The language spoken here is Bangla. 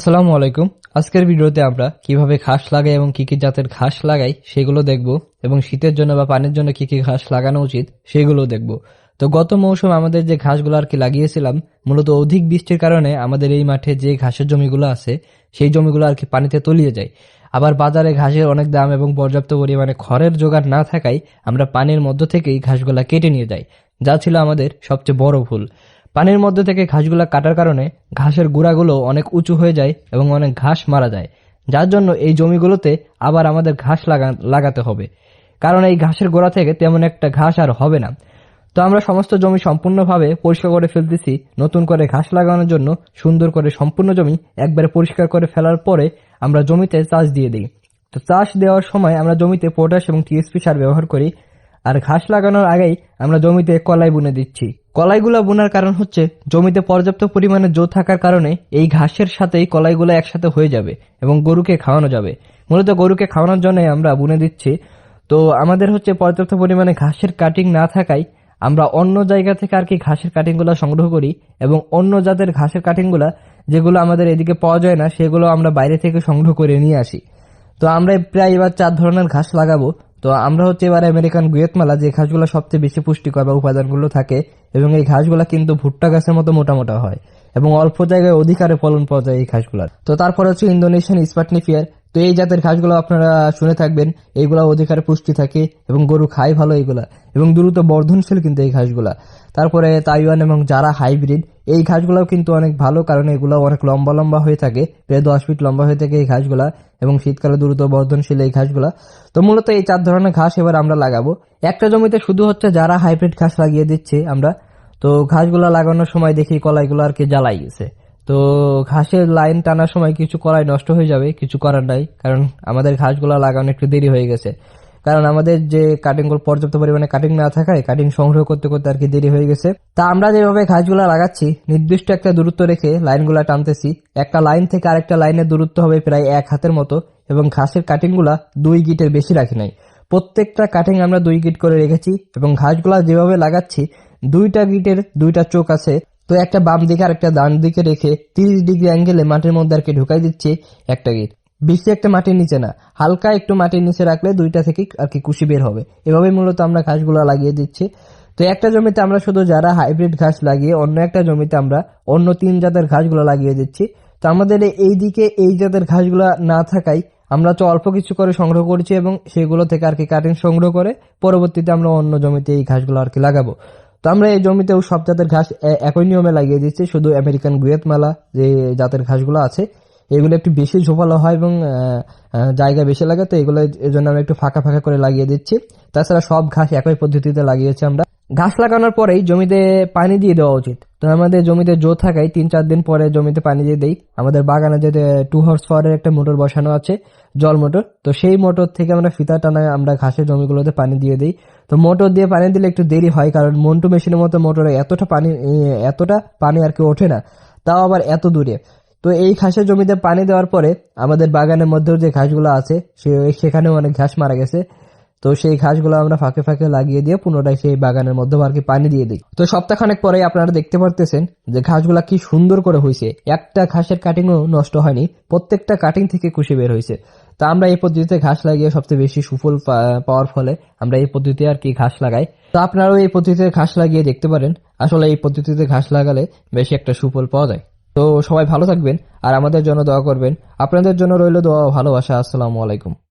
আসসালামু আলাইকুম। আজকের ভিডিওতে আমরা কিভাবে ঘাস লাগাই এবং কি কি জাতের ঘাস লাগাই সেগুলো দেখব এবং শীতের জন্য বা পানির জন্য কি কি ঘাস লাগানো উচিত সেগুলো দেখব। তো গত মৌসুম আমাদের যে ঘাসগুলো আর কি লাগিয়েছিলাম, মূলত অধিক বৃষ্টির কারণে আমাদের এই মাঠে যে ঘাসের জমিগুলো আছে সেই জমিগুলো আর কি পানিতে তলিয়ে যায়। আবার বাজারে ঘাসের অনেক দাম এবং পর্যাপ্ত পরিমাণে খড়ের জোগাড় না থাকায় আমরা পানির মধ্য থেকেই ঘাসগুলা কেটে নিয়ে যাই, যা ছিল আমাদের সবচেয়ে বড় ভুল। পানির মধ্যে থেকে ঘাসগুলা কাটার কারণে ঘাসের গুঁড়াগুলো অনেক উঁচু হয়ে যায় এবং অনেক ঘাস মারা যায়, যার জন্য এই জমিগুলোতে আবার আমাদের ঘাস লাগাতে হবে, কারণ এই ঘাসের গোড়া থেকে তেমন একটা ঘাস আর হবে না। তো আমরা সমস্ত জমি সম্পূর্ণভাবে পরিষ্কার করে ফেলতেছি নতুন করে ঘাস লাগানোর জন্য। সুন্দর করে সম্পূর্ণ জমি একবারে পরিষ্কার করে ফেলার পরে আমরা জমিতে চাষ দিয়ে দিই। তো চাষ দেওয়ার সময় আমরা জমিতে পটাশ এবং টিএসপি সার ব্যবহার করি। আর ঘাস লাগানোর আগেই আমরা জমিতে কলাই বুনে দিচ্ছি। কলাইগুলা বোনার কারণ হচ্ছে জমিতে পর্যাপ্ত পরিমাণে জো থাকার কারণে এই ঘাসের সাথেই কলাইগুলো একসাথে হয়ে যাবে এবং গরুকে খাওয়ানো যাবে। মূলত গরুকে খাওয়ানোর জন্য আমরা বুনে দিচ্ছি। তো আমাদের হচ্ছে পর্যাপ্ত পরিমাণে ঘাসের কাটিং না থাকায় আমরা অন্য জায়গা থেকে আর কি ঘাসের কাটিংগুলো সংগ্রহ করি এবং অন্য জাতের ঘাসের কাটিংগুলা যেগুলো আমাদের এদিকে পাওয়া যায় না সেগুলো আমরা বাইরে থেকে সংগ্রহ করে নিয়ে আসি। তো আমরা প্রায় এবার 4 ধরনের ঘাস লাগাবো। তো আমরা হচ্ছে এবার আমেরিকান গুয়েতমালা, যে ঘাসগুলো সবচেয়ে বেশি পুষ্টিকর বা উপাদানগুলো থাকে, এবং এই ঘাসগুলা কিন্তু ভুট্টা গাছের মতো মোটা মোটা হয় এবং অল্প জায়গায় অধিকারে ফলন পাওয়া যায় এই ঘাসগুলার। তো তারপর হচ্ছে ইন্দোনেশিয়ান স্পাটনিফিয়ার। তো এই জাতের ঘাসগুলো আপনারা শুনে থাকবেন, এইগুলা অধিকারে পুষ্টি থাকে এবং গরু খায় ভালো এইগুলা, এবং দ্রুত বর্ধনশীল কিন্তু এই ঘাসগুলা। তারপরে তাইওয়ান এবং যারা হাইব্রিড, এই ঘাসগুলাও কিন্তু অনেক ভালো, কারণ এগুলো অনেক লম্বা লম্বা হয়ে থাকে, প্রায় 10 ফিট লম্বা হয়ে থাকে এই ঘাসগুলা, এবং শীতকালে দ্রুত বর্ধনশীল এই ঘাসগুলা। তো মূলত এই 4 ধরনের ঘাস এবার আমরা লাগাবো। একটা জমিতে শুধু হচ্ছে যারা হাইব্রিড ঘাস লাগিয়ে দিচ্ছে আমরা। তো ঘাসগুলা লাগানোর সময় দেখি কলাইগুলো আর কি জ্বালাই গেছে। তো ঘাসের লাইন টানার সময় কিছু কলাই নষ্ট হয়ে যাবে, কিছু করার নাই, কারণ আমাদের ঘাসগুলা লাগানো একটু দেরি হয়ে গেছে। কারণ আমাদের যে কাটিংগুলো পর্যাপ্ত পরিমাণে কাটিং না থাকায় কাটিং সংগ্রহ করতে করতে আর কি দেরি হয়ে গেছে। তা আমরা যেভাবে ঘাসগুলা লাগাচ্ছি, নির্দিষ্ট একটা দূরত্ব রেখে লাইনগুলা টানতেছি। একটা লাইন থেকে আরেকটা লাইনের দূরত্ব হবে প্রায় 1 হাতের মতো, এবং ঘাসের কাটিংগুলা 2 গিটের বেশি রাখি নাই। প্রত্যেকটা কাটিং আমরা 2 গিট করে রেখেছি, এবং ঘাসগুলা যেভাবে লাগাচ্ছি 2টা গিটের 2টা চোখ আছে। তো একটা বাম দিকে আর একটা ডান দিকে রেখে 30 ডিগ্রি অ্যাঙ্গেলে মাটির মধ্যে আর কি ঢুকাই দিচ্ছি একটা গিট। বেশি একটা মাটির নিচে না, হালকা একটু মাটির নিচে রাখলে 2টা থেকে আর কি কুশি বের হবে। এভাবে মূলত আমরা ঘাসগুলা লাগিয়ে দিচ্ছি। তো একটা জমিতে আমরা শুধু যারা হাইব্রিড ঘাস লাগিয়ে অন্য একটা জমিতে আমরা অন্য 3 জাতের ঘাসগুলো লাগিয়ে দিচ্ছি। তো আমাদের এই দিকে এই জাতের ঘাসগুলা না থাকায় আমরা তো অল্প কিছু করে সংগ্রহ করছি, এবং সেগুলো থেকে আর কি কাটিং সংগ্রহ করে পরবর্তীতে আমরা অন্য জমিতে এই ঘাসগুলো আর কি লাগাবো। তো আমরা এই জমিতেও সব জাতের ঘাস একই নিয়মে লাগিয়ে দিচ্ছি, শুধু আমেরিকান গুয়েতমালা যে জাতের ঘাসগুলো আছে এগুলো একটু বেশি ঝোপালো হয় এবং জায়গা বেশি লাগে, তো এগুলো এর জন্য আমরা একটু ফাঁকা ফাঁকা করে লাগিয়ে দিচ্ছি। তাছাড়া সব ঘাস একই পদ্ধতিতে লাগিয়েছি আমরা। ঘাস লাগানোর পরেই জমিতে পানি দিয়ে দেওয়া উচিত। তো আমাদের জমিতে জো থাকায় 3-4 দিন পরে জমিতে পানি দিয়ে দেই। আমাদের বাগানে যে 2 হর্স পাওয়ারের একটা মোটর বসানো আছে, জল মোটর, তো সেই মোটর থেকে আমরা ফিতা টানায় আমরা ঘাসের জমিগুলোতে পানি দিয়ে দিই। তো মোটর দিয়ে পানি দিলে একটু দেরি হয়, কারণ মন্টু মেশিনের মতো মোটরে এতটা পানি আর কি ওঠে না, তাও আবার এত দূরে। তো এই ঘাসের জমিতে পানি দেওয়ার পরে আমাদের বাগানের মধ্যেও যে ঘাসগুলো আছে সেখানেও অনেক ঘাস মারা গেছে। তো সেই ঘাসগুলো আমরা ফাঁকে ফাঁকে লাগিয়ে দিয়ে পুনরায় সেই বাগানের মধ্যে আর কি পানি দিয়ে দিই। তো সপ্তাহখানেক পরে আপনারা দেখতে পারতেছেন যে ঘাসগুলা কি সুন্দর করে হয়েছে। একটা ঘাসের কাটিংও নষ্ট হয়নি, প্রত্যেকটা কাটিং থেকে কুশি বের হয়েছে। তা আমরা এই পদ্ধতিতে ঘাস লাগিয়ে সবচেয়ে বেশি সুফল পাওয়ার ফলে আমরা এই পদ্ধতিতে আর কি ঘাস লাগাই। তো আপনারাও এই পদ্ধতিতে ঘাস লাগিয়ে দেখতে পারেন। আসলে এই পদ্ধতিতে ঘাস লাগালে বেশি একটা সুফল পাওয়া যায়। তো সবাই ভালো থাকবেন আর আমাদের জন্য দোয়া করবেন। আপনাদের জন্য রইল দোয়া ও ভালোবাসা। আসসালামু আলাইকুম।